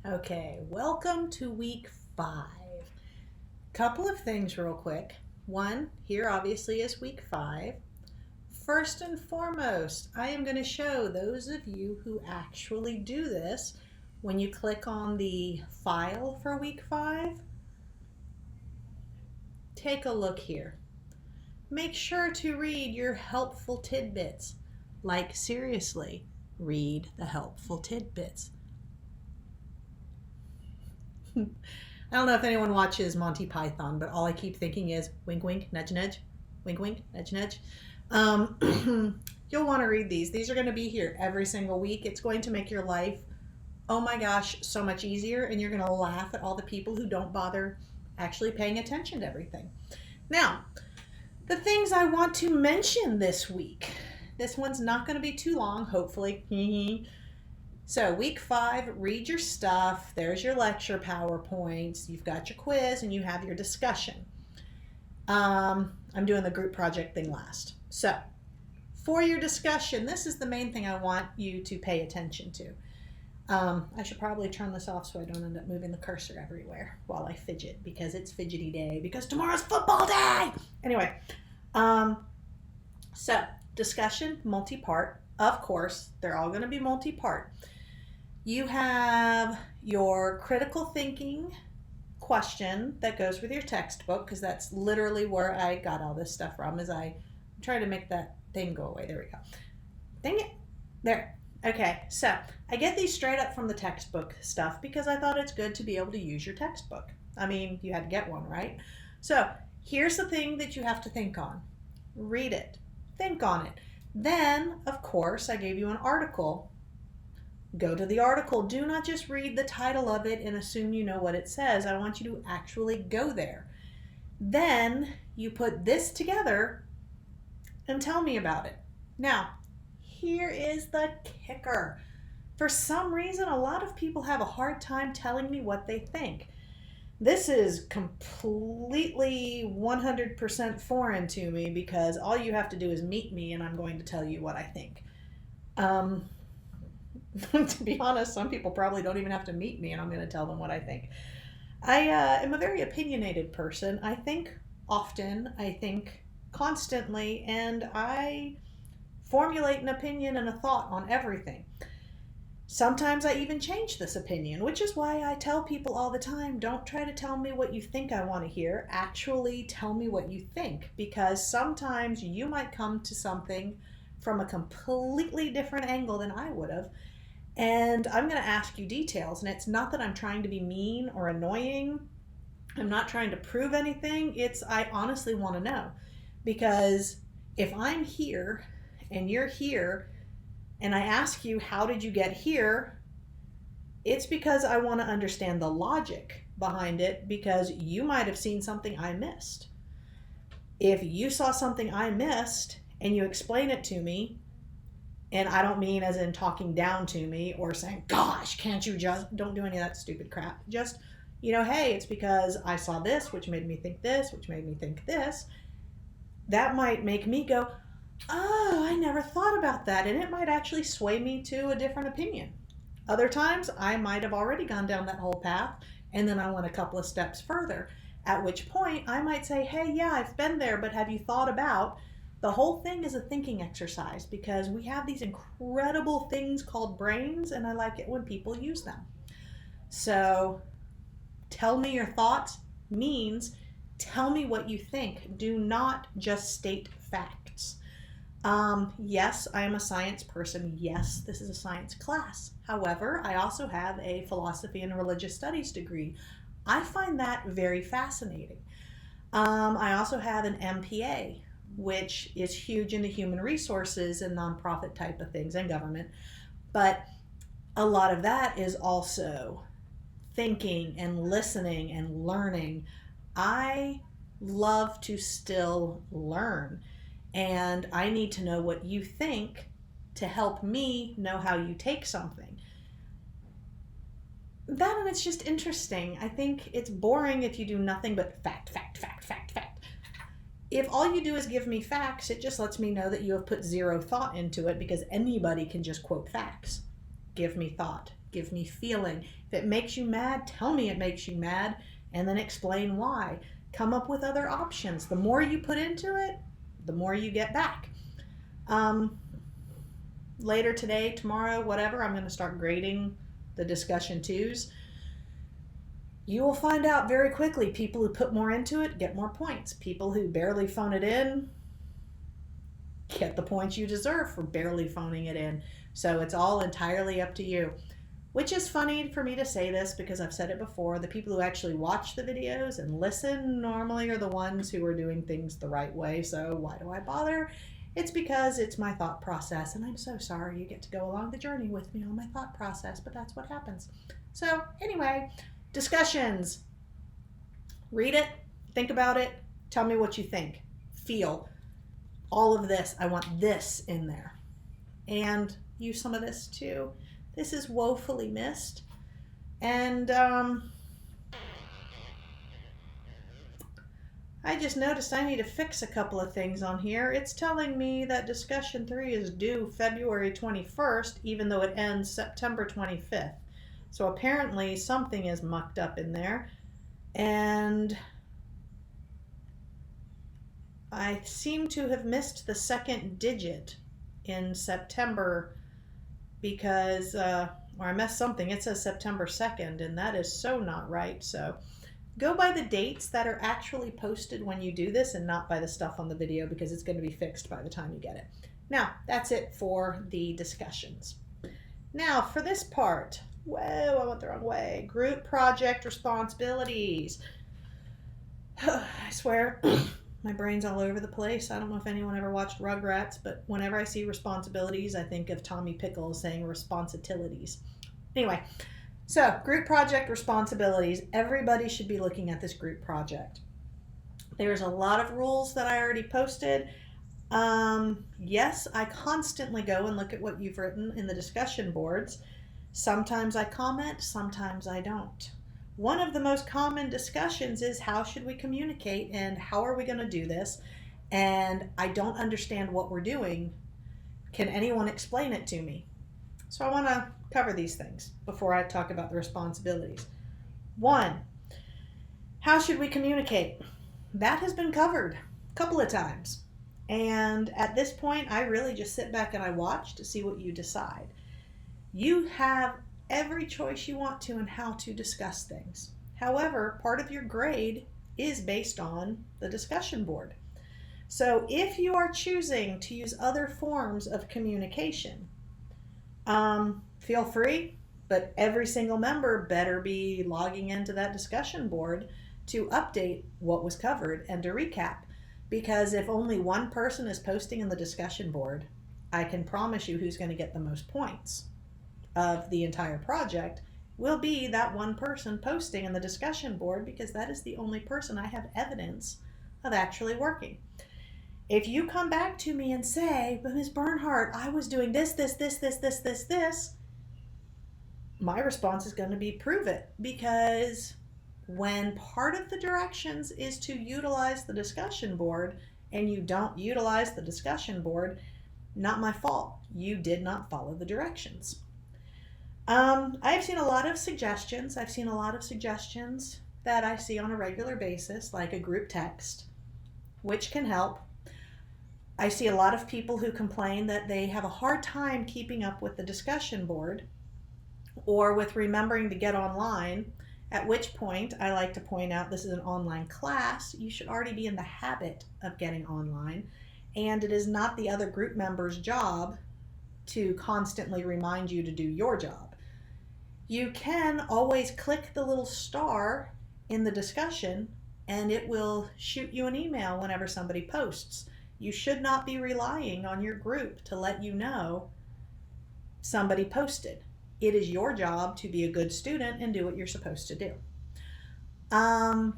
Okay, welcome to week 5. Couple of things real quick. One, here obviously is week 5. First and foremost, I am going to show those of you who actually do this, when you click on the file for week 5, take a look here. Make sure to read your helpful tidbits. Like, seriously, read the helpful tidbits. I don't know if anyone watches Monty Python, but all I keep thinking is wink, wink, nudge, nudge, wink, wink, nudge, nudge. You'll want to read these. These are going to be here every single week. It's going to make your life, oh my gosh, so much easier, and you're going to laugh at all the people who don't bother actually paying attention to everything. Now, the things I want to mention this week. This one's not going to be too long, hopefully. So week 5, read your stuff. There's your lecture PowerPoints. You've got your quiz and you have your discussion. I'm doing the group project thing last. So for your discussion, this is the main thing I want you to pay attention to. I should probably turn this off so I don't end up moving the cursor everywhere while I fidget, because it's fidgety day, because tomorrow's football day. Anyway, so discussion, multi-part. Of course, they're all going to be multi-part. You have your critical thinking question that goes with your textbook, because that's literally where I got all this stuff from, as I try to make that thing go away. There we go. Dang it. There. Okay, so I get these straight up from the textbook stuff because I thought it's good to be able to use your textbook. I mean, you had to get one, right? So here's the thing that you have to think on. Read it. Think on it. Then, of course, I gave you an article. Go to the article. Do not just read the title of it and assume you know what it says. I want you to actually go there. Then you put this together and tell me about it. Now, here is the kicker. For some reason, a lot of people have a hard time telling me what they think. This is completely 100% foreign to me, because all you have to do is meet me and I'm going to tell you what I think. To be honest, some people probably don't even have to meet me and I'm going to tell them what I think. I am a very opinionated person. I think often, I think constantly, and I formulate an opinion and a thought on everything. Sometimes I even change this opinion, which is why I tell people all the time, don't try to tell me what you think I want to hear. Actually, tell me what you think, because sometimes you might come to something from a completely different angle than I would have, and I'm going to ask you details. And it's not that I'm trying to be mean or annoying. I'm not trying to prove anything. I honestly want to know, because if I'm here and you're here, and I ask you, how did you get here? It's because I want to understand the logic behind it, because you might have seen something I missed. If you saw something I missed and you explain it to me, and I don't mean as in talking down to me or saying, gosh, can't you just, don't do any of that stupid crap. Just, hey, it's because I saw this, which made me think this, which made me think this. That might make me go, oh, I never thought about that, and it might actually sway me to a different opinion. Other times, I might have already gone down that whole path, and then I went a couple of steps further, at which point I might say, hey, yeah, I've been there, but have you thought about... The whole thing is a thinking exercise, because we have these incredible things called brains, and I like it when people use them. So, tell me your thoughts means tell me what you think. Do not just state facts. Yes, I am a science person. Yes, this is a science class. However, I also have a philosophy and religious studies degree. I find that very fascinating. I also have an MPA, which is huge in the human resources and nonprofit type of things and government. But a lot of that is also thinking and listening and learning. I love to still learn. And I need to know what you think to help me know how you take something. That, and it's just interesting. I think it's boring if you do nothing but fact, fact, fact, fact, fact. If all you do is give me facts, it just lets me know that you have put zero thought into it, because anybody can just quote facts. Give me thought. Give me feeling. If it makes you mad, tell me it makes you mad, and then explain why. Come up with other options. The more you put into it, the more you get back. Later today, tomorrow, whatever, I'm going to start grading the discussion twos. You will find out very quickly, people who put more into it get more points. People who barely phone it in get the points you deserve for barely phoning it in. So it's all entirely up to you. Which is funny for me to say this because I've said it before. The people who actually watch the videos and listen normally are the ones who are doing things the right way. So why do I bother? It's because it's my thought process, and I'm so sorry you get to go along the journey with me on my thought process, but that's what happens. So anyway, discussions. Read it, think about it, tell me what you think. Feel all of this. I want this in there. And use some of this too. This is woefully missed. And I just noticed I need to fix a couple of things on here. It's telling me that discussion 3 is due February 21st, even though it ends September 25th. So apparently something is mucked up in there. And I seem to have missed the second digit in September because, or I missed something. It says September 2nd, and that is so not right. So go by the dates that are actually posted when you do this and not by the stuff on the video because it's going to be fixed by the time you get it. Now, that's it for the discussions. Now, for this part, whoa, I went the wrong way. Group project responsibilities. I swear, my brain's all over the place. I don't know if anyone ever watched Rugrats, but whenever I see responsibilities, I think of Tommy Pickles saying responsibilities. Anyway, so group project responsibilities. Everybody should be looking at this group project. There's a lot of rules that I already posted. Yes, I constantly go and look at what you've written in the discussion boards. Sometimes I comment, sometimes I don't. One of the most common discussions is how should we communicate and how are we going to do this? And I don't understand what we're doing. Can anyone explain it to me? So I want to cover these things before I talk about the responsibilities. 1, how should we communicate? That has been covered a couple of times. And at this point, I really just sit back and I watch to see what you decide. You have every choice you want to in how to discuss things. However, part of your grade is based on the discussion board. So if you are choosing to use other forms of communication, feel free, but every single member better be logging into that discussion board to update what was covered and to recap. Because if only one person is posting in the discussion board, I can promise you who's going to get the most points of the entire project will be that one person posting in the discussion board because that is the only person I have evidence of actually working. If you come back to me and say, but Ms. Bernhardt, I was doing this, my response is going to be prove it, because when part of the directions is to utilize the discussion board and you don't utilize the discussion board, not my fault. You did not follow the directions. I've seen a lot of suggestions. I've seen a lot of suggestions that I see on a regular basis, like a group text, which can help. I see a lot of people who complain that they have a hard time keeping up with the discussion board or with remembering to get online, at which point I like to point out this is an online class. You should already be in the habit of getting online, and it is not the other group members' job to constantly remind you to do your job. You can always click the little star in the discussion and it will shoot you an email whenever somebody posts. You should not be relying on your group to let you know somebody posted. It is your job to be a good student and do what you're supposed to do. I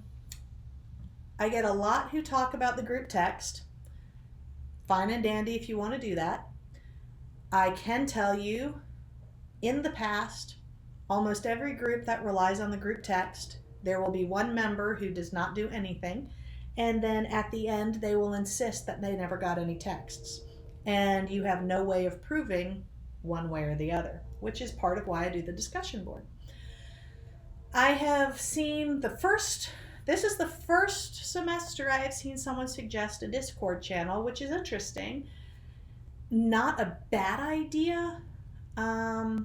get a lot who talk about the group text. Fine and dandy if you want to do that. I can tell you, in the past, almost every group that relies on the group text, there will be one member who does not do anything, and then at the end they will insist that they never got any texts. And you have no way of proving one way or the other. which is part of why I do the discussion board. I have seen this is the first semester I have seen someone suggest a Discord channel, which is interesting. Not a bad idea. I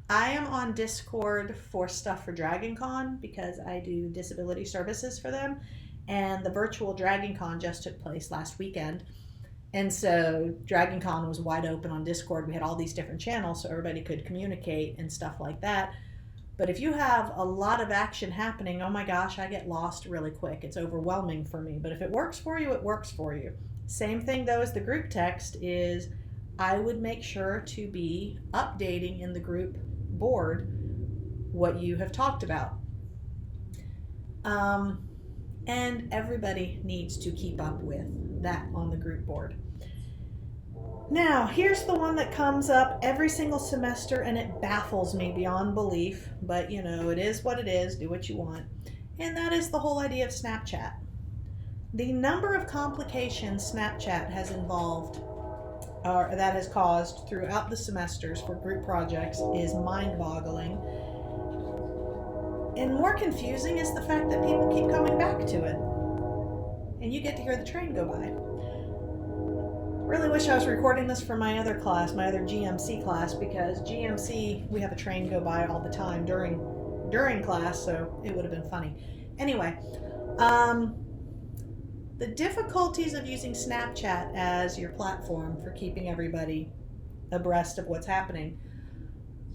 am on Discord for stuff for Dragon Con because I do disability services for them, and the virtual Dragon Con just took place last weekend. And so Dragon Con was wide open on Discord. We had all these different channels so everybody could communicate and stuff like that. But if you have a lot of action happening, oh my gosh, I get lost really quick. It's overwhelming for me. But if it works for you, it works for you. Same thing though as the group text is I would make sure to be updating in the group board what you have talked about. And everybody needs to keep up with that on the group board. Now, here's the one that comes up every single semester and it baffles me beyond belief, but you know, it is what it is, do what you want. And that is the whole idea of Snapchat. The number of complications Snapchat has involved or that has caused throughout the semesters for group projects is mind-boggling. And more confusing is the fact that people keep coming back to it. And you get to hear the train go by. Really wish I was recording this for my other class, my other GMC class, because GMC, we have a train go by all the time during class, so it would have been funny. Anyway, the difficulties of using Snapchat as your platform for keeping everybody abreast of what's happening.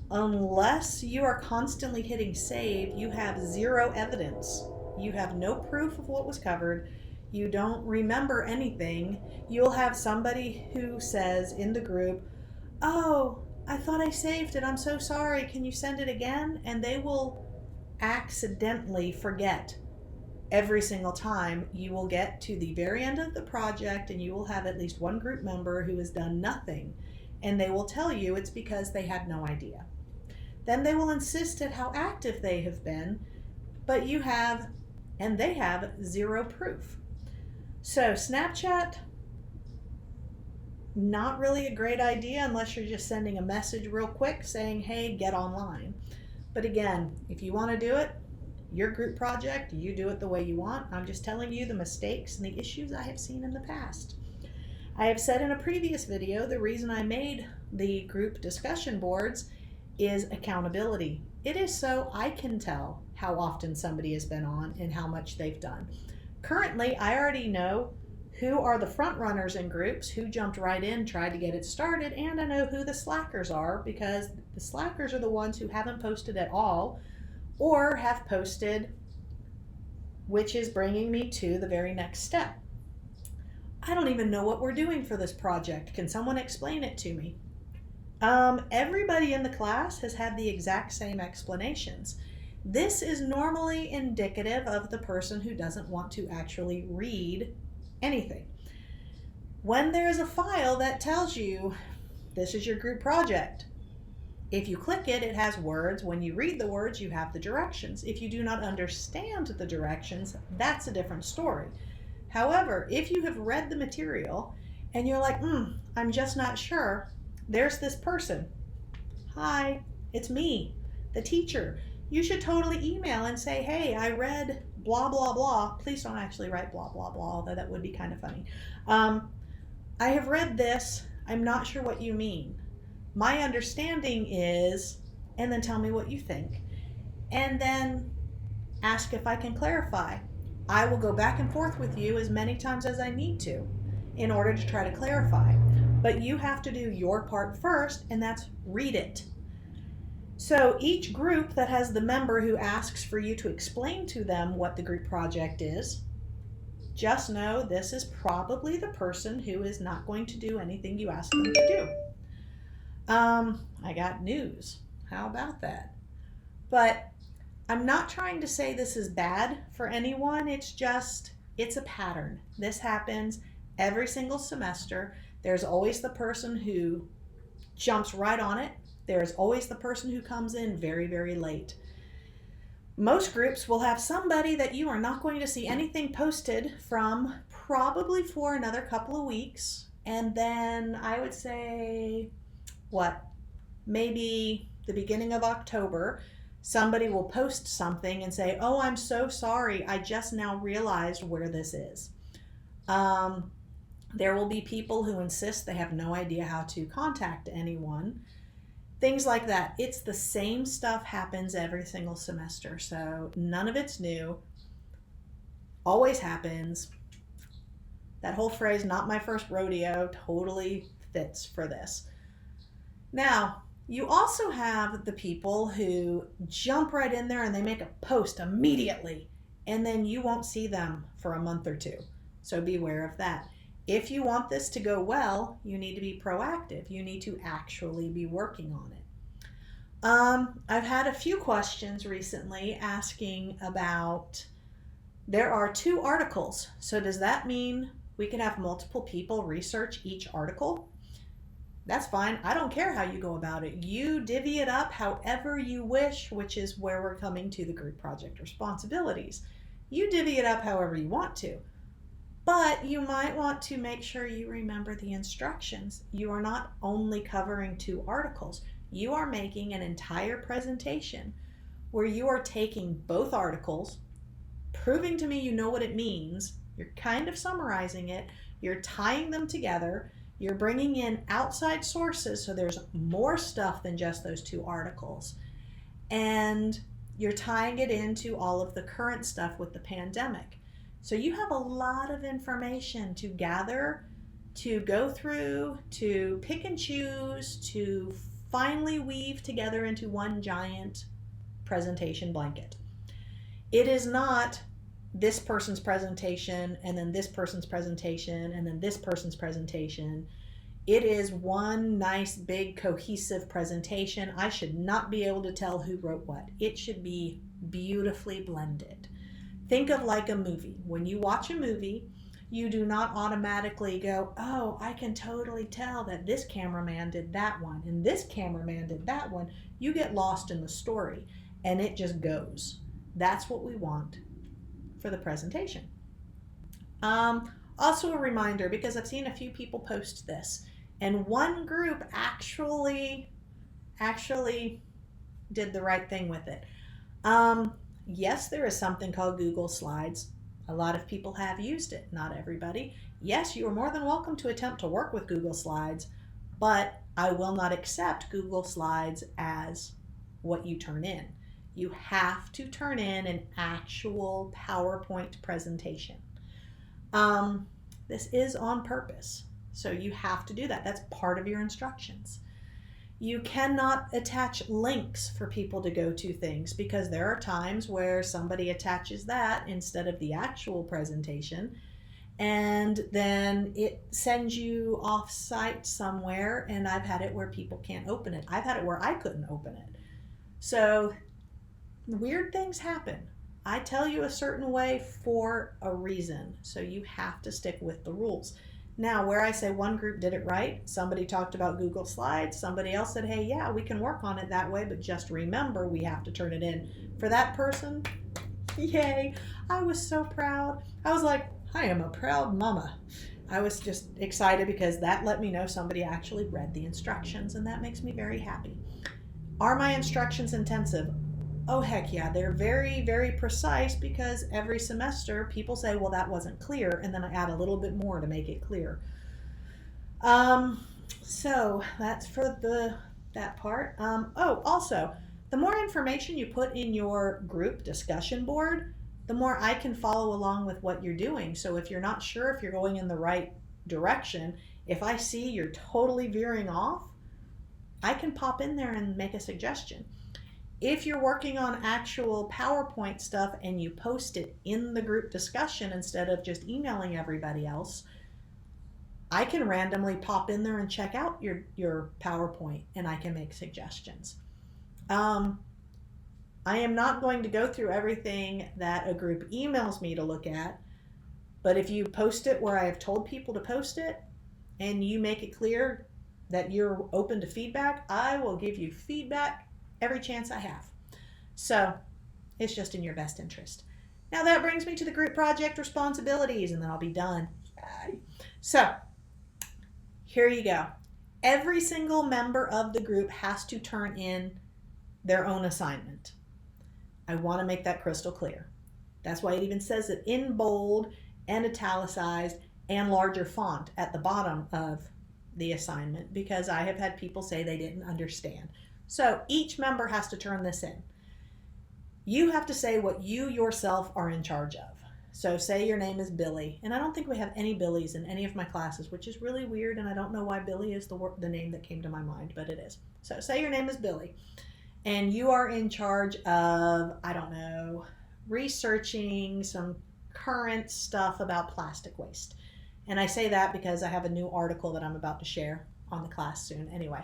Unless you are constantly hitting save, you have zero evidence. You have no proof of what was covered. You don't remember anything. You'll have somebody who says in the group, oh, I thought I saved it. I'm so sorry. Can you send it again? And they will accidentally forget every single time. You will get to the very end of the project and you will have at least one group member who has done nothing. And they will tell you it's because they had no idea. Then they will insist at how active they have been, but they have zero proof. So Snapchat, not really a great idea unless you're just sending a message real quick saying, hey, get online. But again, if you want to do it, your group project, you do it the way you want. I'm just telling you the mistakes and the issues I have seen in the past. I have said in a previous video, the reason I made the group discussion boards is accountability. It is so I can tell how often somebody has been on and how much they've done. Currently, I already know who are the front runners in groups, who jumped right in, tried to get it started, and I know who the slackers are because the slackers are the ones who haven't posted at all or have posted, which is bringing me to the very next step. I don't even know what we're doing for this project. Can someone explain it to me? Everybody in the class has had the exact same explanations. This is normally indicative of the person who doesn't want to actually read anything. When there's a file that tells you this is your group project, if you click it, it has words. When you read the words, you have the directions. If you do not understand the directions, that's a different story. However, if you have read the material and you're like, I'm just not sure, there's this person. Hi, it's me, the teacher. You should totally email and say, hey, I read blah, blah, blah. Please don't actually write blah, blah, blah, although that would be kind of funny. I have read this. I'm not sure what you mean. My understanding is, and then tell me what you think. And then ask if I can clarify. I will go back and forth with you as many times as I need to in order to try to clarify. But you have to do your part first, and that's read it. So each group that has the member who asks for you to explain to them what the group project is, just know this is probably the person who is not going to do anything you ask them to do. I got news. How about that? But I'm not trying to say this is bad for anyone. It's a pattern. This happens every single semester. There's always the person who jumps right on it. There's always the person who comes in very, very late. Most groups will have somebody that you are not going to see anything posted from probably for another couple of weeks. And then I would say, maybe the beginning of October, somebody will post something and say, oh, I'm so sorry, I just now realized where this is. There will be people who insist they have no idea how to contact anyone. Things like that. It's the same stuff happens every single semester, so none of it's new. Always happens. That whole phrase, not my first rodeo, totally fits for this. Now, you also have the people who jump right in there and they make a post immediately, and then you won't see them for a month or two. So beware of that. If you want this to go well, you need to be proactive. You need to actually be working on it. I've had a few questions recently asking about, there are 2 articles. So does that mean we can have multiple people research each article? That's fine. I don't care how you go about it. You divvy it up however you wish, which is where we're coming to the group project responsibilities. You divvy it up however you want to. But you might want to make sure you remember the instructions. You are not only covering 2 articles. You are making an entire presentation where you are taking both articles, proving to me you know what it means, you're kind of summarizing it, you're tying them together, you're bringing in outside sources so there's more stuff than just those 2 articles, and you're tying it into all of the current stuff with the pandemic. So you have a lot of information to gather, to go through, to pick and choose, to finally weave together into one giant presentation blanket. It is not this person's presentation and then this person's presentation and then this person's presentation. It is one nice big cohesive presentation. I should not be able to tell who wrote what. It should be beautifully blended. Think of like a movie. When you watch a movie, you do not automatically go, oh, I can totally tell that this cameraman did that one and this cameraman did that one. You get lost in the story and it just goes. That's what we want for the presentation. Also a reminder, because I've seen a few people post this, and one group actually did the right thing with it. Yes, there is something called Google Slides. A lot of people have used it, not everybody. Yes, you are more than welcome to attempt to work with Google Slides, but I will not accept Google Slides as what you turn in. You have to turn in an actual PowerPoint presentation. This is on purpose, so you have to do that. That's part of your instructions. You cannot attach links for people to go to things, because there are times where somebody attaches that instead of the actual presentation, and then it sends you off site somewhere, and I've had it where people can't open it. I've had it where I couldn't open it. So weird things happen. I tell you a certain way for a reason, so you have to stick with the rules. Now, where I say one group did it right, somebody talked about Google Slides, somebody else said, hey, yeah, we can work on it that way, but just remember we have to turn it in. For that person, yay, I was so proud. I was like, I am a proud mama. I was just excited because that let me know somebody actually read the instructions, and that makes me very happy. Are my instructions intensive? Oh, heck yeah. They're very, very precise, because every semester people say, well, that wasn't clear, and then I add a little bit more to make it clear. So that's for that part. Also, the more information you put in your group discussion board, the more I can follow along with what you're doing. So if you're not sure if you're going in the right direction, if I see you're totally veering off, I can pop in there and make a suggestion. If you're working on actual PowerPoint stuff and you post it in the group discussion instead of just emailing everybody else, I can randomly pop in there and check out your PowerPoint, and I can make suggestions. I am not going to go through everything that a group emails me to look at, but if you post it where I have told people to post it and you make it clear that you're open to feedback, I will give you feedback every chance I have. So it's just in your best interest. Now that brings me to the group project responsibilities, and then I'll be done. So here you go. Every single member of the group has to turn in their own assignment. I want to make that crystal clear. That's why it even says it in bold and italicized and larger font at the bottom of the assignment, because I have had people say they didn't understand. So each member has to turn this in. You have to say what you yourself are in charge of. So say your name is Billy, and I don't think we have any Billies in any of my classes, which is really weird, and I don't know why Billy is the name that came to my mind, but it is. So say your name is Billy, and you are in charge of, I don't know, researching some current stuff about plastic waste. And I say that because I have a new article that I'm about to share on the class soon. Anyway,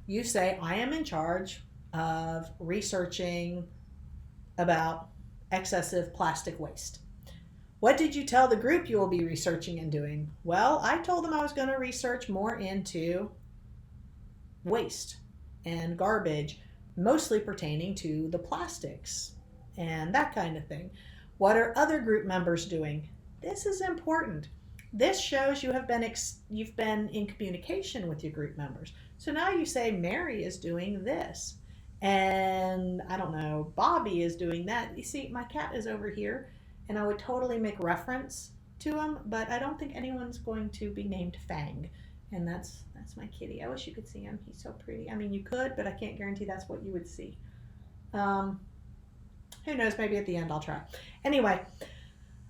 you say, I am in charge of researching about excessive plastic waste. What did you tell the group you will be researching and doing? Well, I told them I was going to research more into waste and garbage, mostly pertaining to the plastics and that kind of thing. What are other group members doing? This is important. This shows you've been in communication with your group members. So now you say Mary is doing this, and I don't know, Bobby is doing that. You see, my cat is over here, and I would totally make reference to him, but I don't think anyone's going to be named Fang, and that's my kitty. I wish you could see him. He's so pretty. I mean, you could, but I can't guarantee that's what you would see. Who knows? Maybe at the end I'll try. Anyway,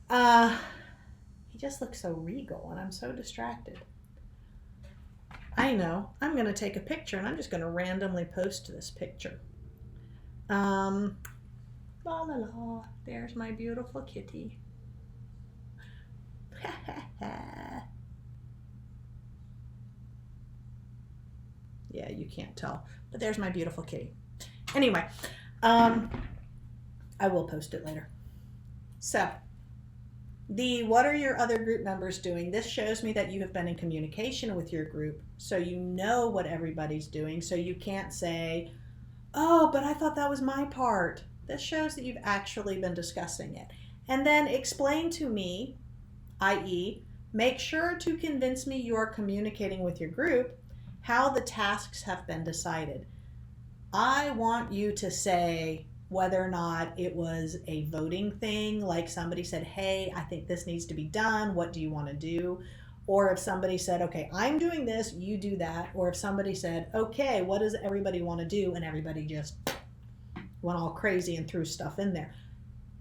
he just looks so regal, and I'm so distracted. I know. I'm going to take a picture, and I'm just going to randomly post this picture. La la la. There's my beautiful kitty. Yeah, you can't tell, but there's my beautiful kitty. Anyway, I will post it later. So, what are your other group members doing? This shows me that you have been in communication with your group, so you know what everybody's doing, so you can't say, oh, but I thought that was my part. This shows that you've actually been discussing it. And then explain to me, i.e., make sure to convince me you are communicating with your group how the tasks have been decided. I want you to say whether or not it was a voting thing, like somebody said, hey, I think this needs to be done, what do you want to do? Or if somebody said, okay, I'm doing this, you do that. Or if somebody said, okay, what does everybody want to do? And everybody just went all crazy and threw stuff in there.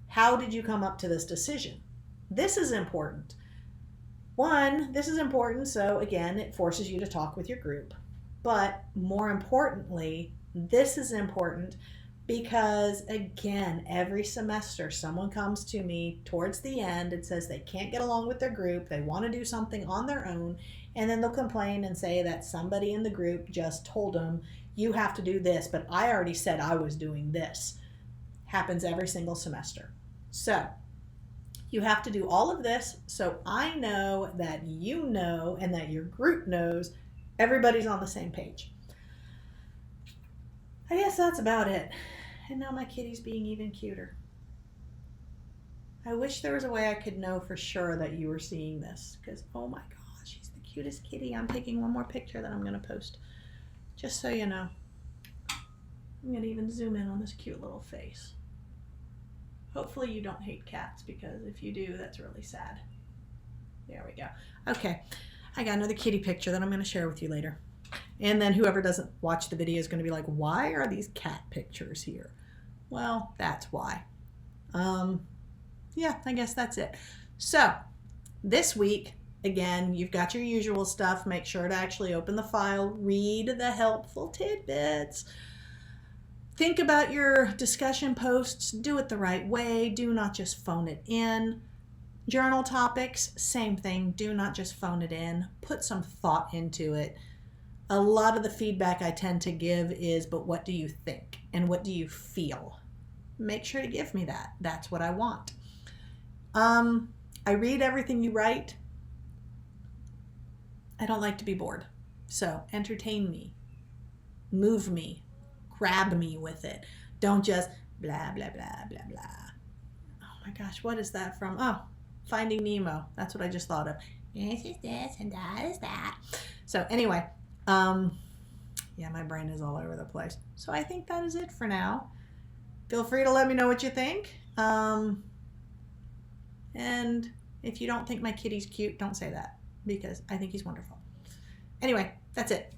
How did you come up to this decision? This is important. One, this is important, so again, it forces you to talk with your group. But more importantly, this is important because, again, every semester someone comes to me towards the end and says they can't get along with their group, they want to do something on their own, and then they'll complain and say that somebody in the group just told them, you have to do this, but I already said I was doing this. Happens every single semester. So, you have to do all of this so I know that you know and that your group knows everybody's on the same page. I guess that's about it. And now my kitty's being even cuter. I wish there was a way I could know for sure that you were seeing this, because oh my gosh, she's the cutest kitty. I'm taking one more picture that I'm going to post, just so you know. I'm going to even zoom in on this cute little face. Hopefully you don't hate cats, because if you do, that's really sad. There we go. Okay, I got another kitty picture that I'm going to share with you later. And then whoever doesn't watch the video is going to be like, why are these cat pictures here? Well, that's why. Yeah, I guess that's it. So, this week, again, you've got your usual stuff. Make sure to actually open the file, read the helpful tidbits. Think about your discussion posts. Do it the right way. Do not just phone it in. Journal topics, same thing. Do not just phone it in. Put some thought into it. A lot of the feedback I tend to give is, but what do you think? And what do you feel? Make sure to give me that. That's what I want. I read everything you write. I don't like to be bored. So entertain me. Move me. Grab me with it. Don't just blah, blah, blah, blah, blah. Oh my gosh, what is that from? Oh, Finding Nemo. That's what I just thought of. this is this and that is that. So anyway, yeah, my brain is all over the place. So I think that is it for now. Feel free to let me know what you think. And if you don't think my kitty's cute, don't say that, because I think he's wonderful. Anyway, that's it.